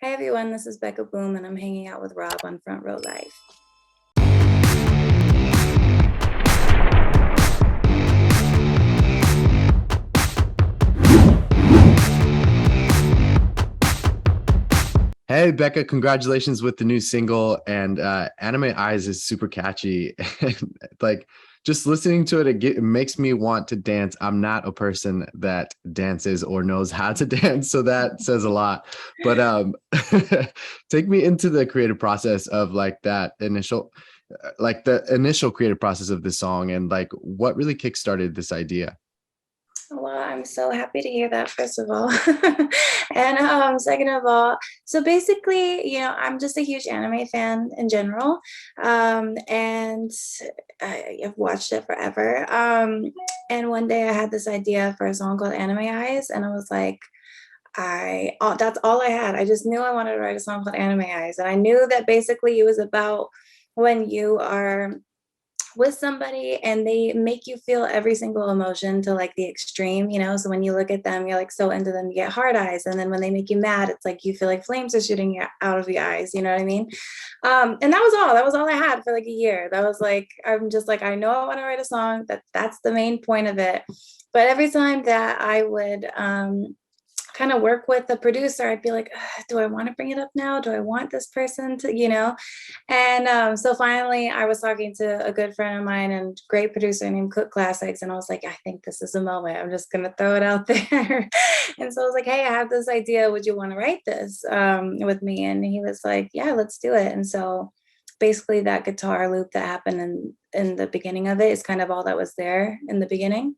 Hey everyone, this is Bekuh BOOM, and I'm hanging out with Rob on Front Row Live. Hey Becca, congratulations with the new single. And Anime Eyes is super catchy. Like just listening to it, it makes me want to dance. I'm not a person that dances or knows how to dance, so that says a lot. But take me into the creative process of like that initial, like the initial creative process of this song, and like what really kickstarted this idea. Well, I'm so happy to hear that, first of all. And second of all, so basically, I'm just a huge anime fan in general. And I've watched it forever. And one day I had this idea for a song called Anime Eyes, and I was like, that's all I had. I just knew I wanted to write a song called Anime Eyes. And I knew that basically it was about when you are with somebody and they make you feel every single emotion to like the extreme. So when you look at them, you're like so into them, you get hard eyes. And then when they make you mad, it's like you feel like flames are shooting out of your eyes. You know what I mean? And that was all I had for like a year. That was like, I'm just like, I know I want to write a song, that's the main point of it. But every time that I would kind of work with the producer, I'd be like, do I want to bring it up now? Do I want this person to? And so finally, I was talking to a good friend of mine and great producer named Cook Classics. And I was like, I think this is a moment. I'm just going to throw it out there. And so I was like, hey, I have this idea. Would you want to write this with me? And he was like, yeah, let's do it. And so basically that guitar loop that happened in the beginning of it is kind of all that was there in the beginning.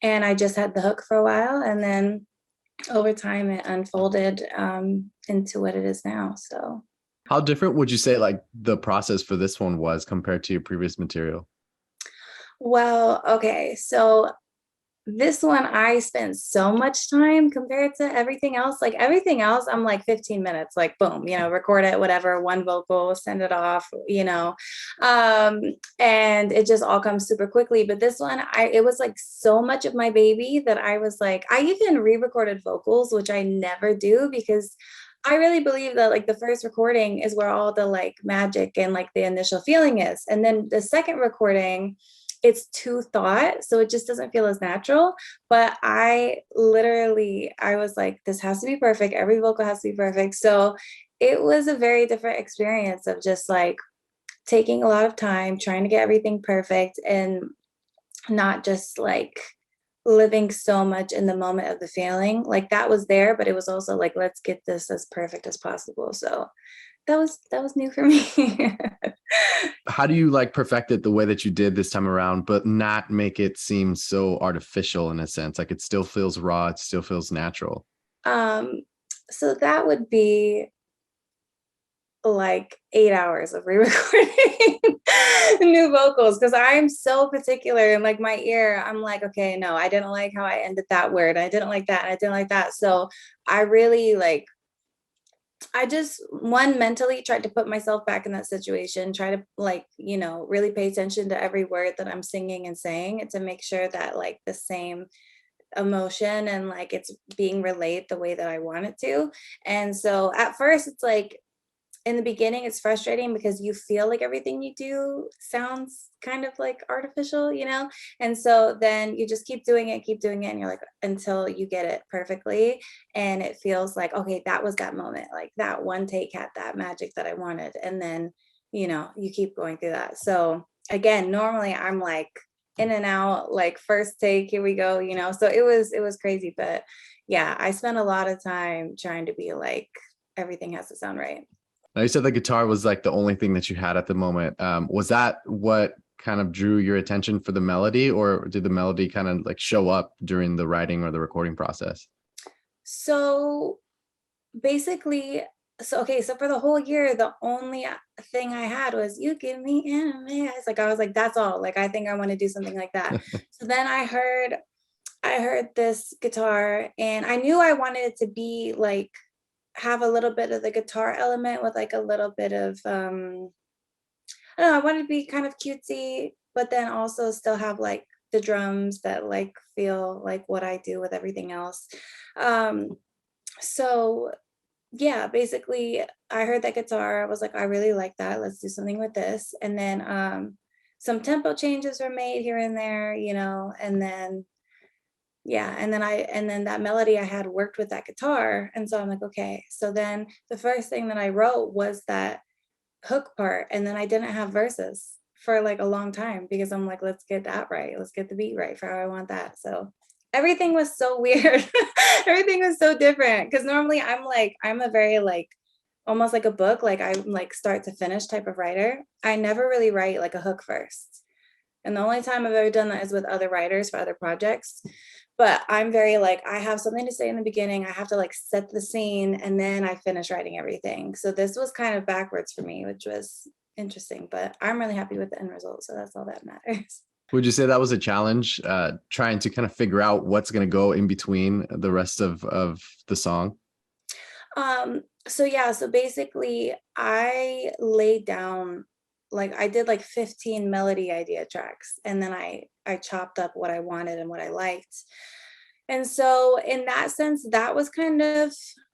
And I just had the hook for a while. And then over time it unfolded into what it is now. So How different would you say like the process for this one was compared to your previous material? well, okay, so this one I spent so much time compared to everything else. Like everything else I'm like 15 minutes, like boom, record it, whatever, one vocal, send it off. um and it just all comes super quickly. But this one, it was like so much of my baby that I was like, I even re-recorded vocals, which I never do, because I really believe that like the first recording is where all the like magic and like the initial feeling is. And then the second recording, it's too thought. So it just doesn't feel as natural. But I was like, this has to be perfect. Every vocal has to be perfect. So it was a very different experience of just like taking a lot of time, trying to get everything perfect, and not just like living so much in the moment of the feeling. Like that was there, but it was also like, let's get this as perfect as possible. So that was new for me. How do you like perfect it the way that you did this time around, but not make it seem so artificial in a sense? Like it still feels raw, it still feels natural. um, so that would be like 8 hours of re-recording new vocals, because I'm so particular, and like my ear, I'm like, okay, no, I didn't like how I ended that word, I didn't like that, and I didn't like that. So I really like, I just one mentally tried to put myself back in that situation, try to like, really pay attention to every word that I'm singing and saying, and to make sure that like the same emotion and like it's being relayed the way that I want it to. And so at first it's like, in the beginning it's frustrating because you feel like everything you do sounds kind of like artificial. And so then you just keep doing it, and you're like, until you get it perfectly, and it feels like, okay, that was that moment, like that one take had that magic that I wanted. And then you keep going through that. So again, normally I'm like in and out, like first take, here we go. So it was crazy. But yeah, I spent a lot of time trying to be like, everything has to sound right. Now you said the guitar was like the only thing that you had at the moment. Was that what kind of drew your attention for the melody, or did the melody kind of like show up during the writing or the recording process? So basically, so okay, so for the whole year, the only thing I had was "You Give Me Anime." I was like, that's all. Like, I think I want to do something like that. So then I heard this guitar, and I knew I wanted it to be like, have a little bit of the guitar element with like a little bit of I don't know, I wanted to be kind of cutesy, but then also still have like the drums that like feel like what I do with everything else. Um, so yeah, basically I heard that guitar. I was like, I really like that. Let's do something with this. And then some tempo changes were made here and there, you know, and then yeah, and then that melody I had worked with that guitar. And so I'm like, okay. So then the first thing that I wrote was that hook part, and then I didn't have verses for like a long time because I'm like, let's get that right. Let's get the beat right for how I want that. So everything was so weird. Everything was so different because normally I'm a very like almost like a book, like I'm like start to finish type of writer. I never really write like a hook first. And the only time I've ever done that is with other writers for other projects. But I'm very like, I have something to say in the beginning. I have to like set the scene and then I finish writing everything. So this was kind of backwards for me, which was interesting, but I'm really happy with the end result. So that's all that matters. Would you say that was a challenge, trying to kind of figure out what's going to go in between the rest of the song? So yeah, so basically I laid down like I did like 15 melody idea tracks and then I chopped up what I wanted and what I liked. And so in that sense, that was kind of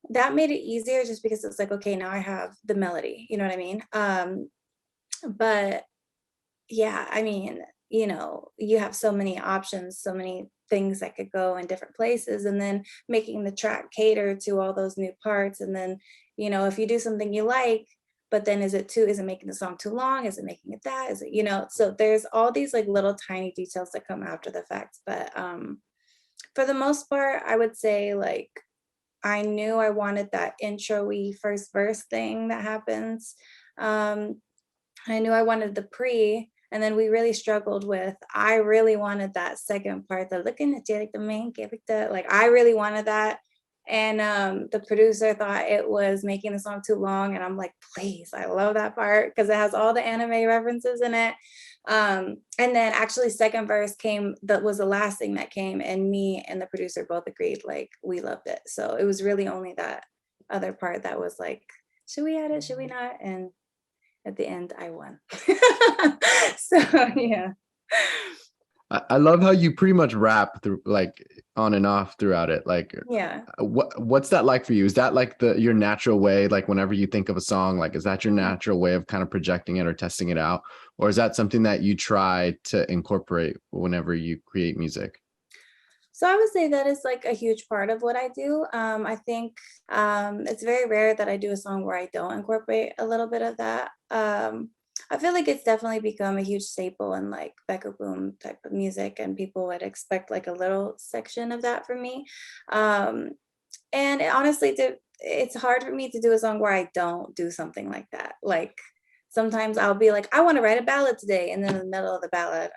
that made it easier just because it's like, okay, now I have the melody, you know what I mean? But yeah, I mean, you know, you have so many options, so many things that could go in different places, and then making the track cater to all those new parts. And then, you know, if you do something you like, but then is it making the song too long? Is it making it that? Is it, you know, so there's all these like little tiny details that come after the fact. But for the most part, I would say like I knew I wanted that intro-y first verse thing that happens. Um, I knew I wanted the pre, and then we really struggled with I really wanted that second part, the looking at you like the main character. Like I really wanted that. And the producer thought it was making the song too long. And I'm like, please, I love that part because it has all the anime references in it. And then actually second verse came, that was the last thing that came, and me and the producer both agreed, like we loved it. So it was really only that other part that was like, should we add it? Should we not? And at the end I won. So yeah. I love how you pretty much rap through like on and off throughout it. Like, Yeah. what's that like for you? Is that like your natural way? Like whenever you think of a song, like is that your natural way of kind of projecting it or testing it out, or is that something that you try to incorporate whenever you create music? So I would say that is like a huge part of what I do. I think it's very rare that I do a song where I don't incorporate a little bit of that. I feel like it's definitely become a huge staple in like Bekuh BOOM type of music, and people would expect like a little section of that from me. Um, And it honestly, it's hard for me to do a song where I don't do something like that. Like sometimes I'll be like, I want to write a ballad today, and then in the middle of the ballad,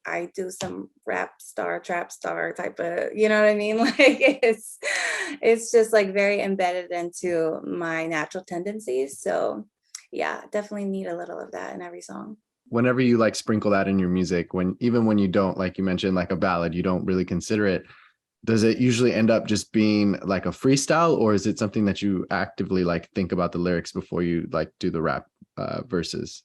I do some rap star, trap star type of, you know what I mean? Like it's just like very embedded into my natural tendencies. So yeah, definitely need a little of that in every song. Whenever you like sprinkle that in your music, when even when you don't, like you mentioned, like a ballad, you don't really consider it, does it usually end up just being like a freestyle, or is it something that you actively like think about the lyrics before you like do the rap verses?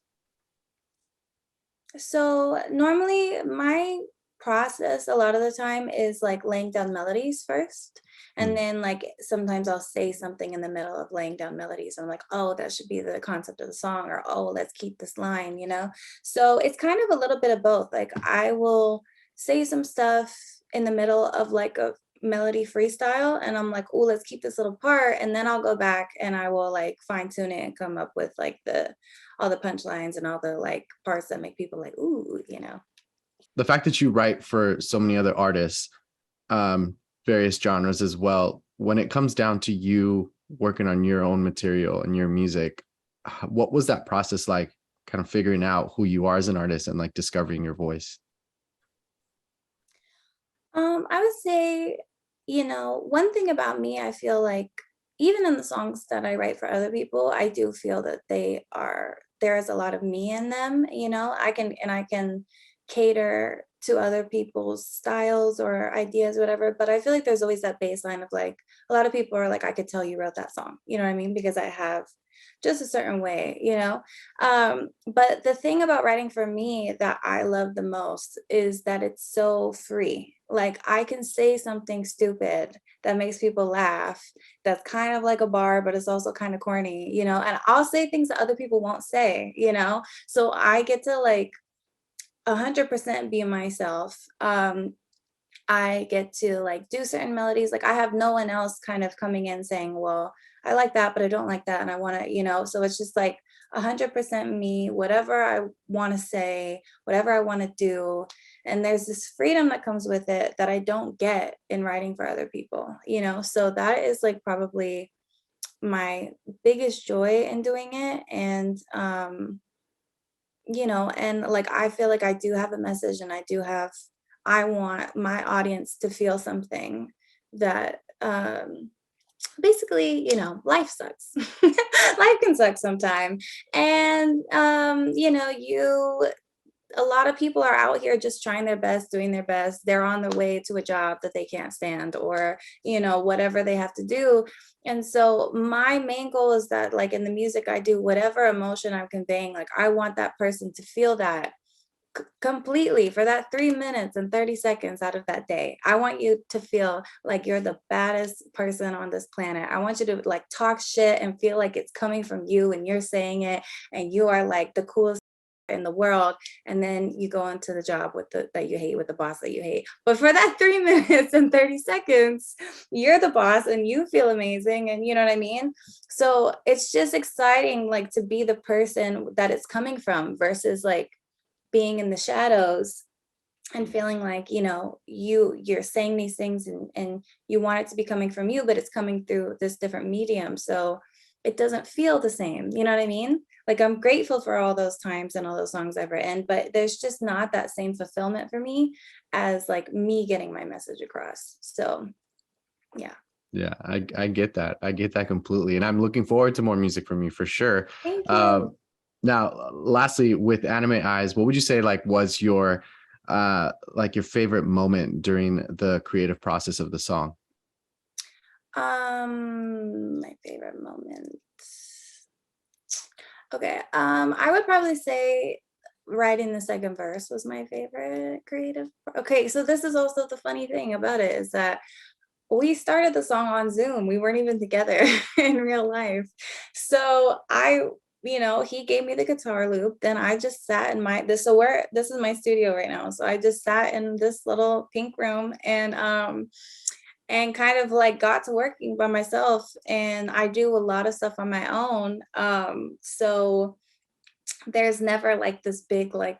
So normally my process a lot of the time is like laying down melodies first. And Mm. then like sometimes I'll say something in the middle of laying down melodies. I'm like, oh, that should be the concept of the song, or oh, let's keep this line, you know? So it's kind of a little bit of both. Like I will say some stuff in the middle of like a melody freestyle, and I'm like, oh, let's keep this little part. And then I'll go back and I will like fine tune it and come up with like the all the punchlines and all the like parts that make people like, ooh, you know. The fact that you write for so many other artists, um, various genres as well, when it comes down to you working on your own material and your music, what was that process like, kind of figuring out who you are as an artist and like discovering your voice? I would say, you know, one thing about me, I feel like even in the songs that I write for other people, I do feel that there is a lot of me in them, you know. I can cater to other people's styles or ideas, whatever. But I feel like there's always that baseline of like a lot of people are like, I could tell you wrote that song, you know what I mean? Because I have just a certain way, you know. But the thing about writing for me that I love the most is that it's so free. Like I can say something stupid that makes people laugh, that's kind of like a bar, but it's also kind of corny, you know, and I'll say things that other people won't say, you know? So I get to like 100% be myself. I get to like do certain melodies. Like I have no one else kind of coming in saying, well, I like that, but I don't like that. And I want to, you know, so it's just like 100% me, whatever I want to say, whatever I want to do. And there's this freedom that comes with it that I don't get in writing for other people, you know? So that is like probably my biggest joy in doing it. And, you know, and like I feel like I do have a message and I want my audience to feel something that basically, you know, life sucks. Life can suck sometime. And you know, a lot of people are out here just trying their best, doing their best. They're on their way to a job that they can't stand or, you know, whatever they have to do. And so my main goal is that like in the music I do, whatever emotion I'm conveying, like I want that person to feel that completely for that 3 minutes and 30 seconds out of that day. I want you to feel like you're the baddest person on this planet. I want you to like talk shit and feel like it's coming from you and you're saying it and you are like the coolest in the world. And then you go into the job with the that you hate with the boss that you hate. But for that 3 minutes and 30 seconds, you're the boss and you feel amazing. And you know what I mean? So it's just exciting like to be the person that it's coming from versus like being in the shadows and feeling like you know you're saying these things and you want it to be coming from you but it's coming through this different medium so it doesn't feel the same, you know what I mean? Like I'm grateful for all those times and all those songs I've written but there's just not that same fulfillment for me as like me getting my message across. So yeah. Yeah, I get that. I get that completely. And I'm looking forward to more music from you for sure. Thank you. Um, now, lastly, with Anime Eyes, what would you say like was your like your favorite moment during the creative process of the song? My favorite moment. Okay. I would probably say writing the second verse was my favorite creative. Okay, so this is also the funny thing about it is that we started the song on Zoom. We weren't even together in real life. So you know, he gave me the guitar loop. Then I just sat in this is my studio right now. So I just sat in this little pink room and kind of like got to working by myself and I do a lot of stuff on my own. So there's never like this big like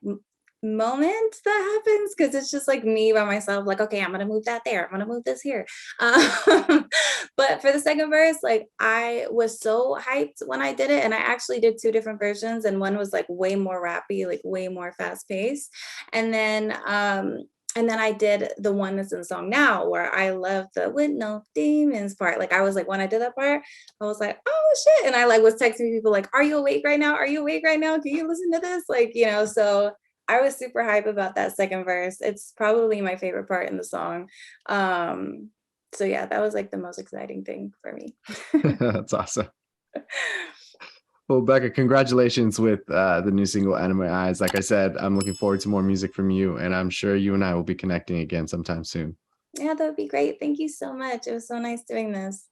moment that happens because it's just like me by myself like okay I'm gonna move that there, I'm gonna move this here. um, but for the second verse like I was so hyped when I did it and I actually did two different versions and one was like way more rappy like way more fast paced and then I did the one that's in the song now where I love the with no demons part. Like I was like, when I did that part, I was like, oh shit. And I like was texting people like, are you awake right now? Are you awake right now? Can you listen to this? Like, you know, so I was super hype about that second verse. It's probably my favorite part in the song. So yeah, that was like the most exciting thing for me. That's awesome. Well, Becca, congratulations with the new single Anime Eyes. Like I said, I'm looking forward to more music from you, and I'm sure you and I will be connecting again sometime soon. Yeah, that would be great. Thank you so much. It was so nice doing this.